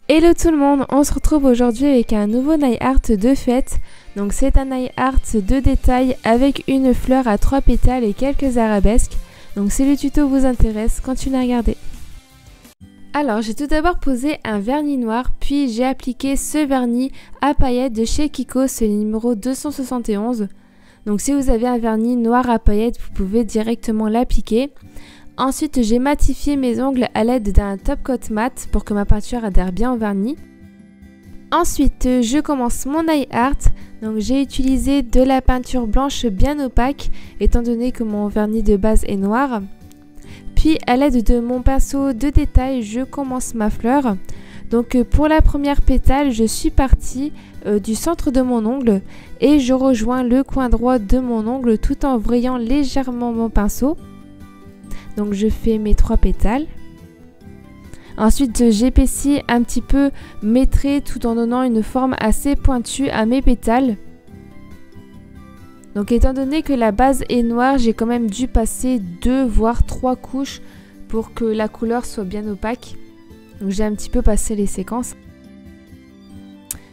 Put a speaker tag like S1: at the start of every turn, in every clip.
S1: Hello tout le monde, on se retrouve aujourd'hui avec un nouveau nail art de fête. Donc c'est un nail art de détail avec une fleur à 3 pétales et quelques arabesques. Donc si le tuto vous intéresse, continuez à regarder. Alors j'ai tout d'abord posé un vernis noir, puis j'ai appliqué ce vernis à paillettes de chez Kiko, c'est le numéro 271. Donc si vous avez un vernis noir à paillettes, vous pouvez directement l'appliquer. Ensuite, j'ai matifié mes ongles à l'aide d'un top coat mat pour que ma peinture adhère bien au vernis. Ensuite, je commence mon nail art. Donc j'ai utilisé de la peinture blanche bien opaque étant donné que mon vernis de base est noir. Puis à l'aide de mon pinceau de détail, je commence ma fleur. Donc pour la première pétale, je suis partie du centre de mon ongle et je rejoins le coin droit de mon ongle tout en vrayant légèrement mon pinceau. Donc je fais mes 3 pétales. Ensuite j'épaissis un petit peu mes traits tout en donnant une forme assez pointue à mes pétales. Donc étant donné que la base est noire, j'ai quand même dû passer 2 voire 3 couches pour que la couleur soit bien opaque. Donc j'ai un petit peu passé les séquences.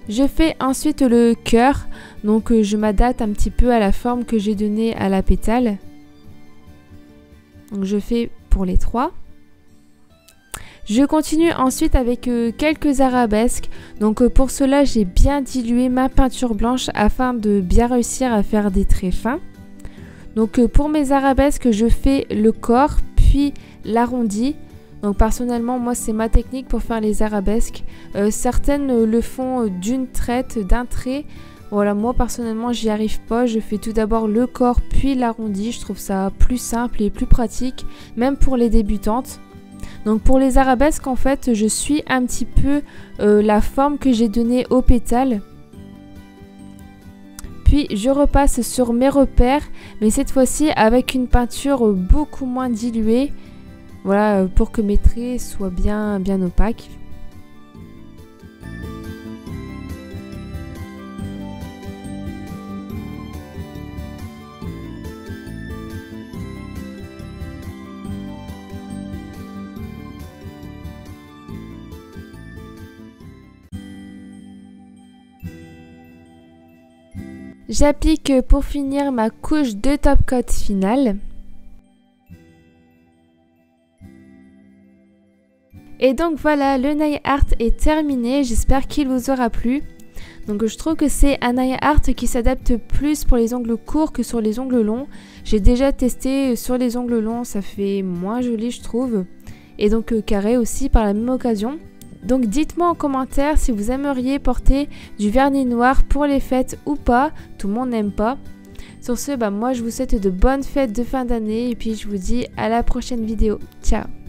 S1: Je fais ensuite le cœur. Donc je m'adapte un petit peu à la forme que j'ai donnée à la pétale. Donc je fais pour les 3. Je continue ensuite avec quelques arabesques. Donc pour cela, j'ai bien dilué ma peinture blanche afin de bien réussir à faire des traits fins. Donc pour mes arabesques, je fais le corps puis l'arrondi. Donc personnellement, moi c'est ma technique pour faire les arabesques. Certaines le font d'une traite, d'un trait. Voilà, moi personnellement j'y arrive pas, je fais tout d'abord le corps puis l'arrondi, je trouve ça plus simple et plus pratique, même pour les débutantes. Donc pour les arabesques en fait, je suis un petit peu la forme que j'ai donnée aux pétales. Puis je repasse sur mes repères, mais cette fois-ci avec une peinture beaucoup moins diluée, voilà, pour que mes traits soient bien opaques. J'applique pour finir ma couche de top coat finale. Et donc voilà, le nail art est terminé, j'espère qu'il vous aura plu. Donc je trouve que c'est un nail art qui s'adapte plus pour les ongles courts que sur les ongles longs. J'ai déjà testé sur les ongles longs, ça fait moins joli je trouve. Et donc carré aussi par la même occasion. Donc dites-moi en commentaire si vous aimeriez porter du vernis noir pour les fêtes ou pas. Tout le monde n'aime pas. Sur ce, moi je vous souhaite de bonnes fêtes de fin d'année et puis je vous dis à la prochaine vidéo. Ciao!